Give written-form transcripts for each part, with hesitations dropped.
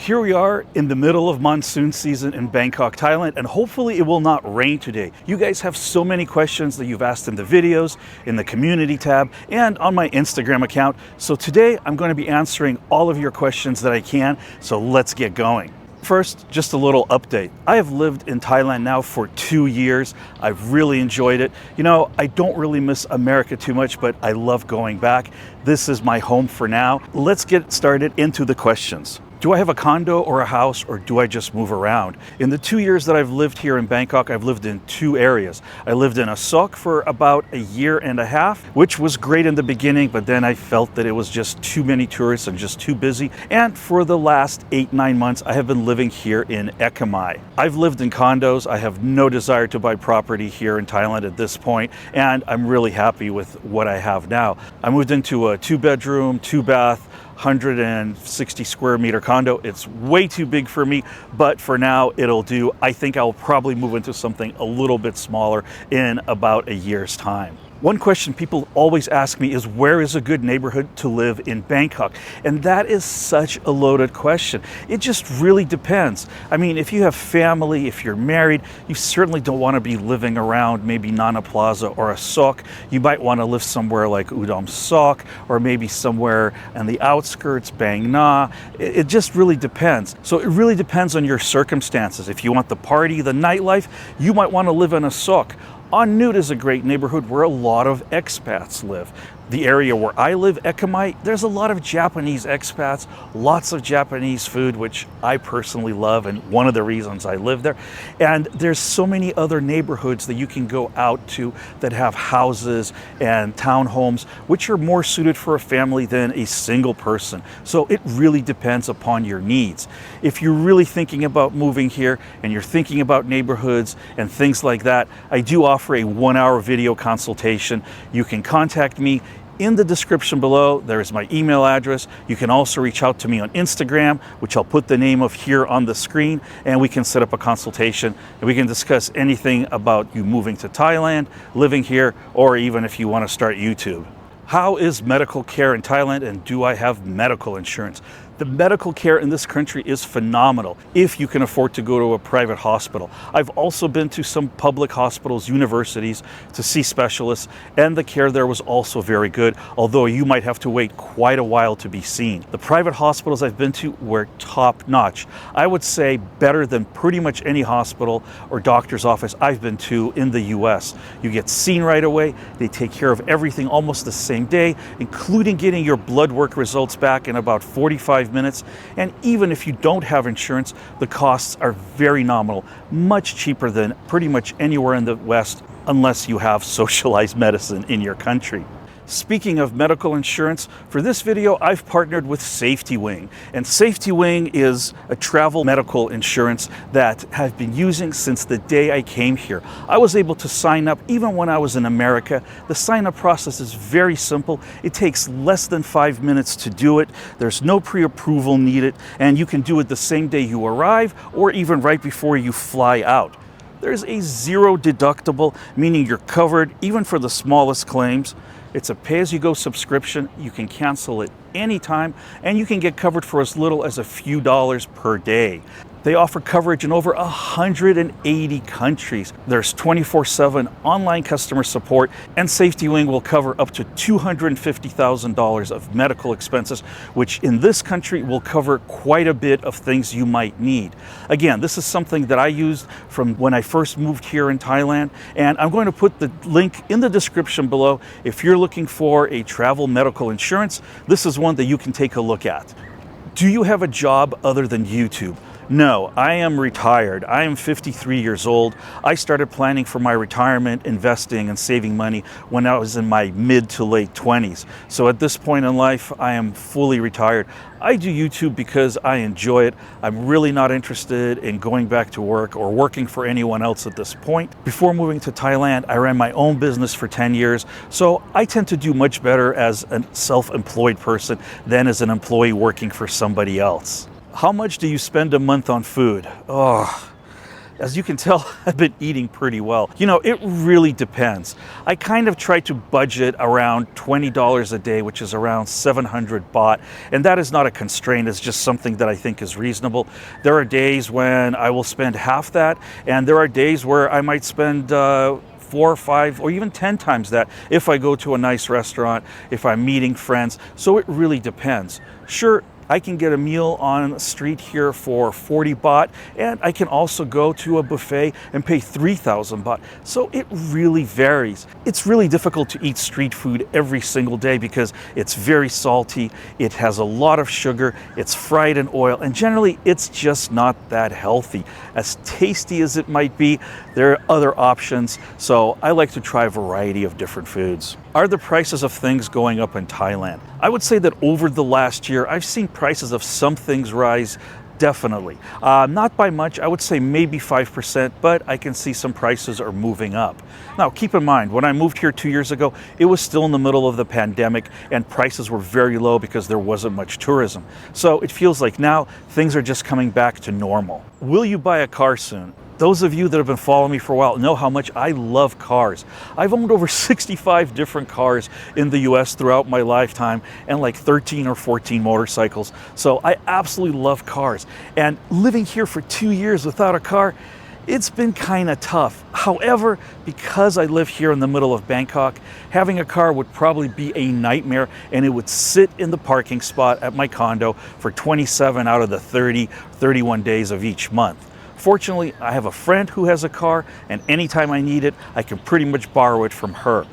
Here we are in the middle of monsoon season in Bangkok, Thailand, and hopefully it will not rain today. You guys have so many questions that you've asked in the videos, in the community tab, and on my Instagram account. So today I'm going to be answering all of your questions that I can, so let's get going. First, just a little update. I have lived in Thailand now for 2 years. I've really enjoyed it. You know, I don't really miss America too much, but I love going back. This is my home for now. Let's get started into the questions. Do I have a condo or a house, or do I just move around? In the 2 years that I've lived here in Bangkok, I've lived in 2 areas. I lived in a sok for about a year and a half, which was great in the beginning, but then I felt that it was just too many tourists and just too busy. And for the last 8-9 months, I have been living here in Ekamai. I've lived in condos. I have no desire to buy property here in Thailand at this point, and I'm really happy with what I have now. I moved into a 2-bedroom, 2-bath, 160 square meter condo. It's way too big for me, but for now it'll do. I think I'll probably move into something a little bit smaller in about a year's time. One question people always ask me is, where is a good neighborhood to live in Bangkok? And that is such a loaded question. It just really depends. I mean, if you have family, if you're married, you certainly don't want to be living around maybe Nana Plaza or a sok. You might want to live somewhere like Udom Sok, or maybe somewhere on the outskirts, Bang Na. It just really depends. So it really depends on your circumstances. If you want the party, the nightlife, you might want to live in a sok. On Nut is a great neighborhood where a lot of expats live. The area where I live, Ekamai, there's a lot of Japanese expats, lots of Japanese food, which I personally love, and one of the reasons I live there. And there's so many other neighborhoods that you can go out to that have houses and townhomes, which are more suited for a family than a single person. So it really depends upon your needs. If you're really thinking about moving here and you're thinking about neighborhoods and things like that, I do offer a 1-hour video consultation. You can contact me. In the description below, there's my email address. You can also reach out to me on Instagram, which I'll put the name of here on the screen, and we can set up a consultation and we can discuss anything about you moving to Thailand, living here, or even if you want to start YouTube. How is medical care in Thailand, and do I have medical insurance? The medical care in this country is phenomenal if you can afford to go to a private hospital. I've also been to some public hospitals, universities to see specialists, and the care there was also very good, although you might have to wait quite a while to be seen. The private hospitals I've been to were top notch. I would say better than pretty much any hospital or doctor's office I've been to in the US. You get seen right away. They take care of everything almost the same day, including getting your blood work results back in about 45 minutes. And even if you don't have insurance, the costs are very nominal, much cheaper than pretty much anywhere in the West, unless you have socialized medicine in your country. Speaking of medical insurance, for this video, I've partnered with Safety Wing. And Safety Wing is a travel medical insurance that I've been using since the day I came here. I was able to sign up even when I was in America. The sign-up process is very simple. It takes less than 5 minutes to do it. There's no pre-approval needed, and you can do it the same day you arrive or even right before you fly out. There's a 0 deductible, meaning you're covered even for the smallest claims. It's a pay-as-you-go subscription. You can cancel it anytime, and you can get covered for as little as a few dollars per day. They offer coverage in over 180 countries. There's 24/7 online customer support, and Safety Wing will cover up to $250,000 of medical expenses, which in this country will cover quite a bit of things you might need. Again, this is something that I used from when I first moved here in Thailand, and I'm going to put the link in the description below. If you're looking for a travel medical insurance, this is one that you can take a look at. Do you have a job other than YouTube? No, I am retired. I am 53 years old. I started planning for my retirement, investing and saving money when I was in my mid to late 20s. So at this point in life, I am fully retired. I do YouTube because I enjoy it. I'm really not interested in going back to work or working for anyone else at this point. Before moving to Thailand, I ran my own business for 10 years, so I tend to do much better as a self-employed person than as an employee working for somebody else. How much do you spend a month on food? Oh, As you can tell, I've been eating pretty well. You know, it really depends. I kind of try to budget around $20 a day, which is around 700 baht. And that is not a constraint, it's just something that I think is reasonable. There are days when I will spend half that, and there are days where I might spend 4 or 5 or even 10 times that if I go to a nice restaurant, if I'm meeting friends. So it really depends. Sure, I can get a meal on the street here for 40 baht, and I can also go to a buffet and pay 3,000 baht. So it really varies. It's really difficult to eat street food every single day because it's very salty, it has a lot of sugar, it's fried in oil, and generally it's just not that healthy. As tasty as it might be, there are other options, so I like to try a variety of different foods. Are the prices of things going up in Thailand? I would say that over the last year, I've seen prices of some things rise, definitely. Not by much, I would say maybe 5%, but I can see some prices are moving up. Now, keep in mind, when I moved here 2 years ago, it was still in the middle of the pandemic and prices were very low because there wasn't much tourism. So it feels like now things are just coming back to normal. Will you buy a car soon? Those of you that have been following me for a while know how much I love cars. I've owned over 65 different cars in the US throughout my lifetime and like 13 or 14 motorcycles. So I absolutely love cars. And living here for 2 years without a car, it's been kind of tough. However, because I live here in the middle of Bangkok, having a car would probably be a nightmare, and it would sit in the parking spot at my condo for 27 out of the 31 days of each month. Fortunately, I have a friend who has a car, and anytime I need it, I can pretty much borrow it from her.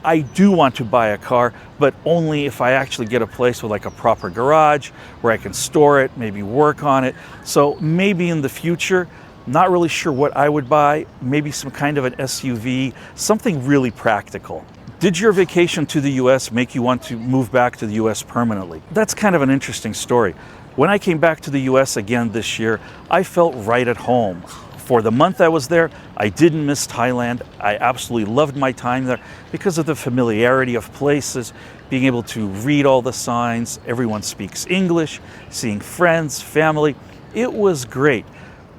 I do want to buy a car, but only if I actually get a place with like a proper garage where I can store it, maybe work on it. So maybe in the future, not really sure what I would buy, maybe some kind of an SUV, something really practical. Did your vacation to the US make you want to move back to the US permanently? That's kind of an interesting story. When I came back to the US again this year, I felt right at home. For the month I was there, I didn't miss Thailand. I absolutely loved my time there because of the familiarity of places, being able to read all the signs, everyone speaks English, seeing friends, family. It was great.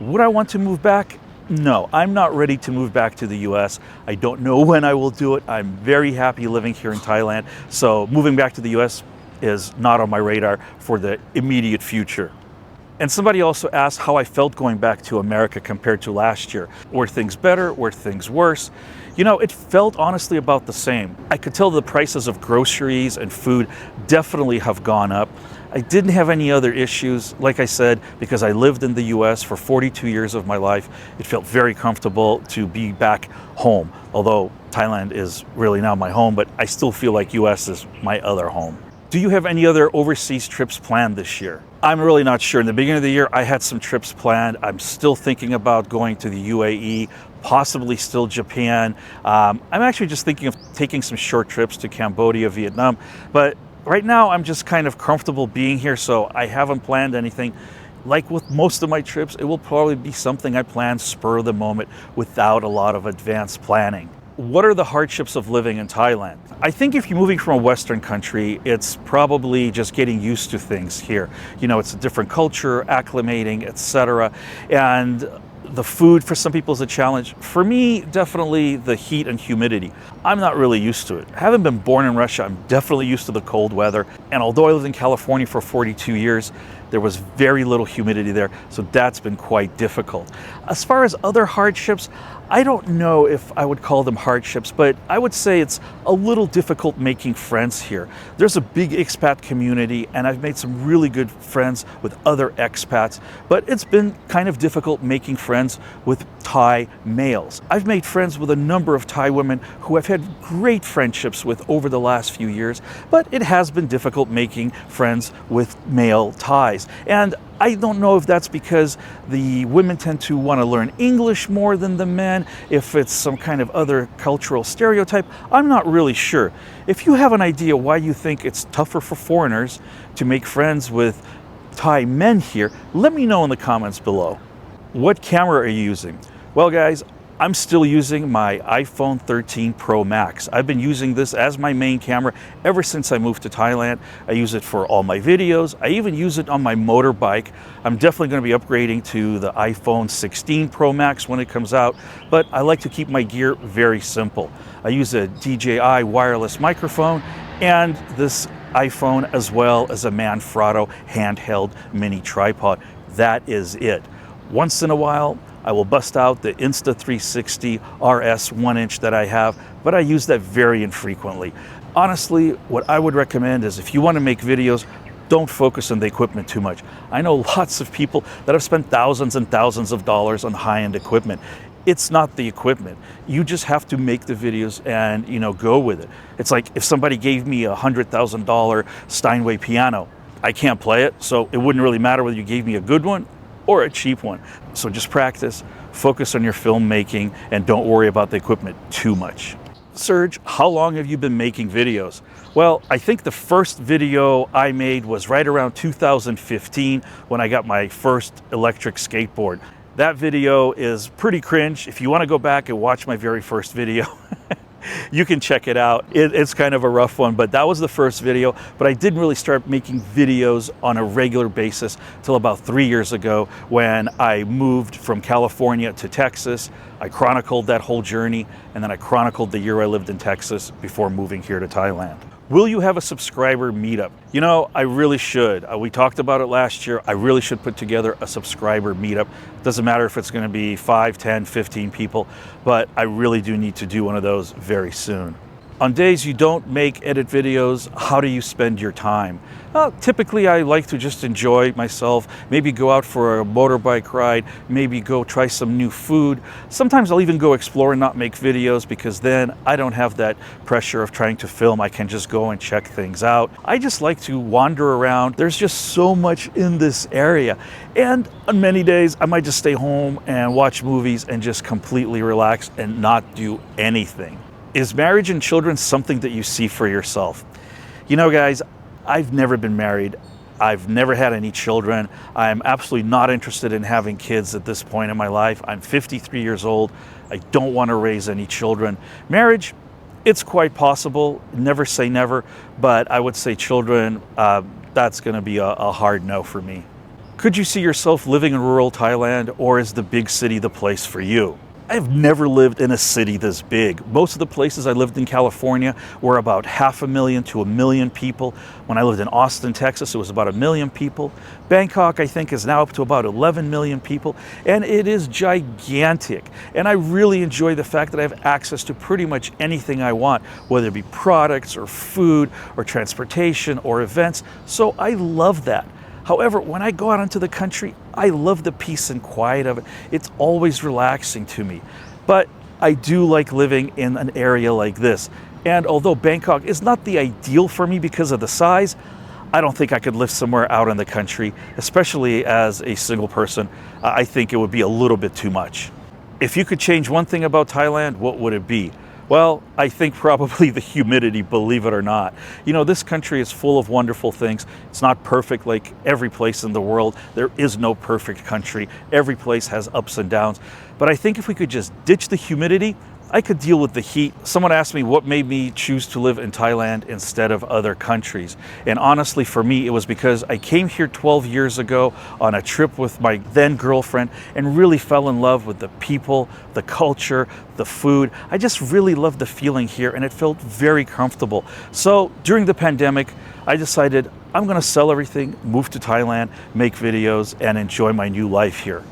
Would I want to move back? No, I'm not ready to move back to the US. I don't know when I will do it. I'm very happy living here in Thailand. So moving back to the US is not on my radar for the immediate future. And somebody also asked how I felt going back to America compared to last year. Were things better? Were things worse? You know, it felt honestly about the same. I could tell the prices of groceries and food definitely have gone up. I didn't have any other issues. Like I said, because I lived in the US for 42 years of my life, it felt very comfortable to be back home. Although Thailand is really now my home, but I still feel like US is my other home. Do you have any other overseas trips planned this year? I'm really not sure. In the beginning of the year, I had some trips planned. I'm still thinking about going to the UAE, possibly still Japan. I'm actually just thinking of taking some short trips to Cambodia, Vietnam. But right now, I'm just kind of comfortable being here, so I haven't planned anything. Like with most of my trips, it will probably be something I plan spur of the moment without a lot of advanced planning. What are the hardships of living in Thailand? I think if you're moving from a Western country, it's probably just getting used to things here. You know, it's a different culture, acclimating, etc. And the food for some people is a challenge. For me, definitely the heat and humidity. I'm not really used to it. Having been born in Russia, I'm definitely used to the cold weather. And although I lived in California for 42 years, there was very little humidity there, so that's been quite difficult. As far as other hardships, I don't know if I would call them hardships, but I would say it's a little difficult making friends here. There's a big expat community, and I've made some really good friends with other expats, but it's been kind of difficult making friends with Thai males. I've made friends with a number of Thai women who I've had great friendships with over the last few years, but it has been difficult making friends with male Thais. And I don't know if that's because the women tend to want to learn English more than the men, if it's some kind of other cultural stereotype. I'm not really sure. If you have an idea why you think it's tougher for foreigners to make friends with Thai men here, let me know in the comments below. What camera are you using? Well guys, I'm still using my iPhone 13 Pro Max. I've been using this as my main camera ever since I moved to Thailand. I use it for all my videos. I even use it on my motorbike. I'm definitely going to be upgrading to the iPhone 16 Pro Max when it comes out, but I like to keep my gear very simple. I use a DJI wireless microphone and this iPhone, as well as a Manfrotto handheld mini tripod. That is it. Once in a while, I will bust out the Insta360 RS 1-inch that I have, but I use that very infrequently. Honestly, what I would recommend is if you want to make videos, don't focus on the equipment too much. I know lots of people that have spent thousands and thousands of dollars on high-end equipment. It's not the equipment. You just have to make the videos and, go with it. It's like if somebody gave me a $100,000 Steinway piano, I can't play it, so it wouldn't really matter whether you gave me a good one or a cheap one. So just practice, focus on your filmmaking, and don't worry about the equipment too much. Serg, how long have you been making videos? Well, I think the first video I made was right around 2015 when I got my first electric skateboard. That video is pretty cringe. If you want to go back and watch my very first video, you can check it out. It's kind of a rough one, but that was the first video. But I didn't really start making videos on a regular basis till about 3 years ago when I moved from California to Texas. I chronicled that whole journey, and then I chronicled the year I lived in Texas before moving here to Thailand. Will you have a subscriber meetup? I really should. We talked about it last year. I really should put together a subscriber meetup. Doesn't matter if it's going to be 5, 10, 15 people, but I really do need to do one of those very soon. On days you don't edit videos, how do you spend your time? Well, typically I like to just enjoy myself, maybe go out for a motorbike ride, maybe go try some new food. Sometimes I'll even go explore and not make videos because then I don't have that pressure of trying to film. I can just go and check things out. I just like to wander around. There's just so much in this area. And on many days, I might just stay home and watch movies and just completely relax and not do anything. Is marriage and children something that you see for yourself? Guys, I've never been married. I've never had any children. I'm absolutely not interested in having kids at this point in my life. I'm 53 years old. I don't want to raise any children. Marriage, it's quite possible. Never say never, but I would say children, that's going to be a hard no for me. Could you see yourself living in rural Thailand, or is the big city the place for you? I've never lived in a city this big. Most of the places I lived in California were about 500,000 to 1 million people. When I lived in Austin, Texas, it was about 1 million people. Bangkok, I think, is now up to about 11 million people, and it is gigantic. And I really enjoy the fact that I have access to pretty much anything I want, whether it be products or food or transportation or events. So I love that. However, when I go out into the country, I love the peace and quiet of it. It's always relaxing to me. But I do like living in an area like this. And although Bangkok is not the ideal for me because of the size, I don't think I could live somewhere out in the country, especially as a single person. I think it would be a little bit too much. If you could change one thing about Thailand, what would it be? Well, I think probably the humidity, believe it or not. This country is full of wonderful things. It's not perfect like every place in the world. There is no perfect country. Every place has ups and downs. But I think if we could just ditch the humidity, I could deal with the heat. Someone asked me what made me choose to live in Thailand instead of other countries. And honestly, for me, it was because I came here 12 years ago on a trip with my then girlfriend and really fell in love with the people, the culture, the food. I just really loved the feeling here, and it felt very comfortable. So during the pandemic, I decided I'm going to sell everything, move to Thailand, make videos, and enjoy my new life here.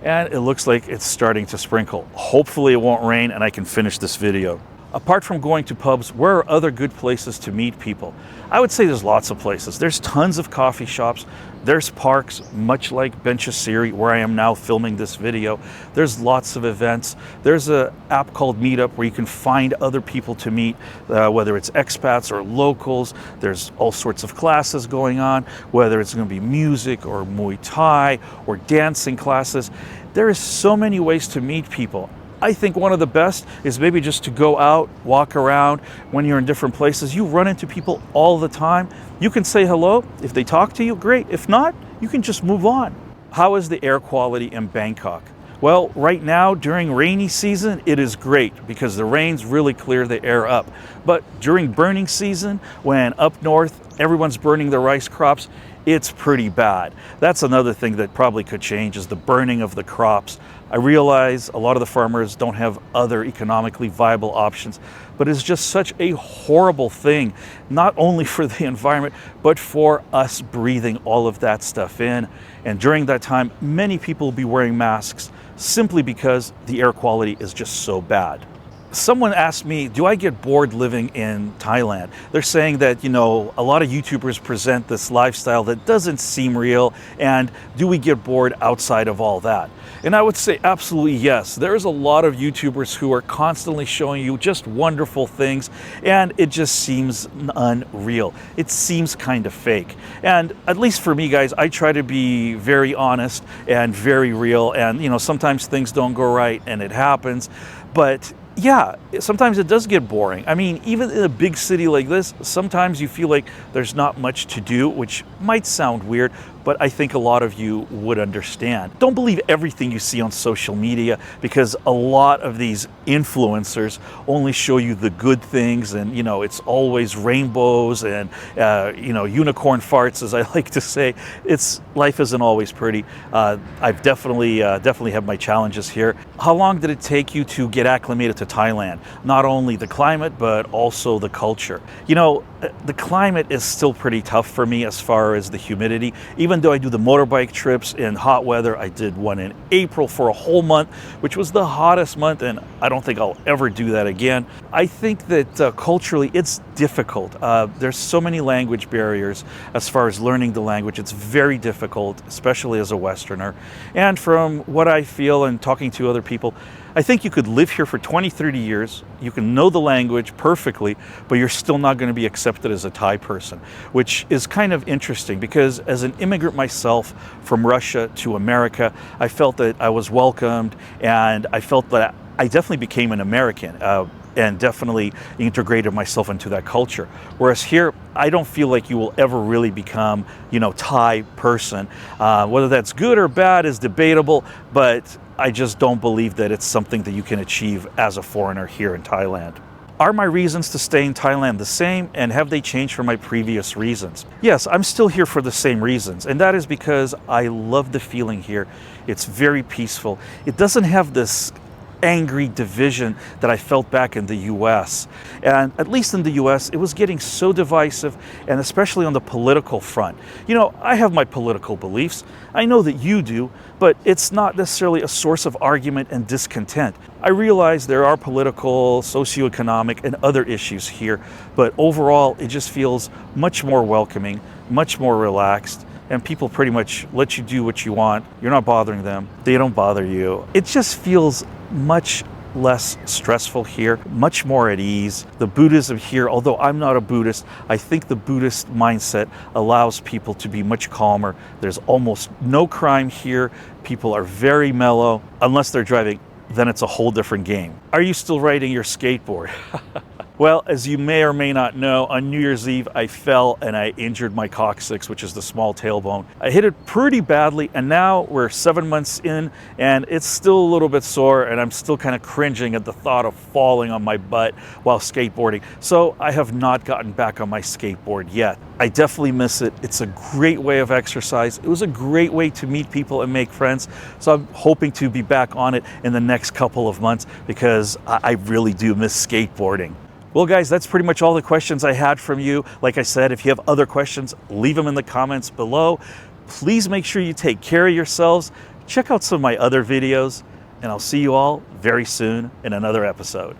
And it looks like it's starting to sprinkle. Hopefully it won't rain and I can finish this video. Apart from going to pubs, where are other good places to meet people? I would say there's lots of places. There's tons of coffee shops. There's parks, much like Benchasiri, where I am now filming this video. There's lots of events. There's an app called Meetup where you can find other people to meet, whether it's expats or locals. There's all sorts of classes going on, whether it's going to be music or Muay Thai or dancing classes. There is so many ways to meet people. I think one of the best is maybe just to go out, walk around. When you're in different places, you run into people all the time. You can say hello. If they talk to you, great. If not, you can just move on. How is the air quality in Bangkok? Well, right now during rainy season, it is great because the rains really clear the air up. But during burning season, when up north everyone's burning their rice crops, it's pretty bad. That's another thing that probably could change, is the burning of the crops. I realize a lot of the farmers don't have other economically viable options, but it's just such a horrible thing, not only for the environment, but for us breathing all of that stuff in. And during that time, many people will be wearing masks simply because the air quality is just so bad. Someone asked me, do I get bored living in Thailand? They're saying that, a lot of YouTubers present this lifestyle that doesn't seem real, and do we get bored outside of all that? And I would say absolutely yes. There's a lot of YouTubers who are constantly showing you just wonderful things, and it just seems unreal. It seems kind of fake. And at least for me, guys, I try to be very honest and very real, and sometimes things don't go right and it happens, but yeah, sometimes it does get boring. I mean, even in a big city like this, sometimes you feel like there's not much to do, which might sound weird, but I think a lot of you would understand. Don't believe everything you see on social media, because a lot of these influencers only show you the good things, and it's always rainbows and unicorn farts, as I like to say. Life isn't always pretty. I've definitely have my challenges here. How long did it take you to get acclimated to Thailand? Not only the climate, but also the culture. The climate is still pretty tough for me as far as the humidity. Even though I do the motorbike trips in hot weather, I did one in April for a whole month, which was the hottest month, and I don't think I'll ever do that again. I think that culturally it's difficult. There's so many language barriers as far as learning the language. It's very difficult, especially as a Westerner. And from what I feel and talking to other people, I think you could live here for 20, 30 years, you can know the language perfectly, but you're still not going to be accepted as a Thai person, which is kind of interesting because as an immigrant myself from Russia to America, I felt that I was welcomed, and I felt that I definitely became an American. And definitely integrated myself into that culture. Whereas here, I don't feel like you will ever really become, Thai person. Whether that's good or bad is debatable, but I just don't believe that it's something that you can achieve as a foreigner here in Thailand. Are my reasons to stay in Thailand the same, and have they changed from my previous reasons? Yes, I'm still here for the same reasons, and that is because I love the feeling here. It's very peaceful. It doesn't have this angry division that I felt back in the US. And at least in the US, it was getting so divisive, and especially on the political front. I have my political beliefs. I know that you do, but it's not necessarily a source of argument and discontent. I realize there are political, socioeconomic, and other issues here, but overall, it just feels much more welcoming, much more relaxed, and people pretty much let you do what you want. You're not bothering them. They don't bother you. It just feels much less stressful here, much more at ease. The Buddhism here, although I'm not a Buddhist, I think the Buddhist mindset allows people to be much calmer. There's almost no crime here. People are very mellow. Unless they're driving, then it's a whole different game. Are you still riding your skateboard? Well, as you may or may not know, on New Year's Eve, I fell and I injured my coccyx, which is the small tailbone. I hit it pretty badly, and now we're 7 months in, and it's still a little bit sore, and I'm still kind of cringing at the thought of falling on my butt while skateboarding. So I have not gotten back on my skateboard yet. I definitely miss it. It's a great way of exercise. It was a great way to meet people and make friends. So I'm hoping to be back on it in the next couple of months because I really do miss skateboarding. Well, guys, that's pretty much all the questions I had from you. Like I said, if you have other questions, leave them in the comments below. Please make sure you take care of yourselves. Check out some of my other videos, and I'll see you all very soon in another episode.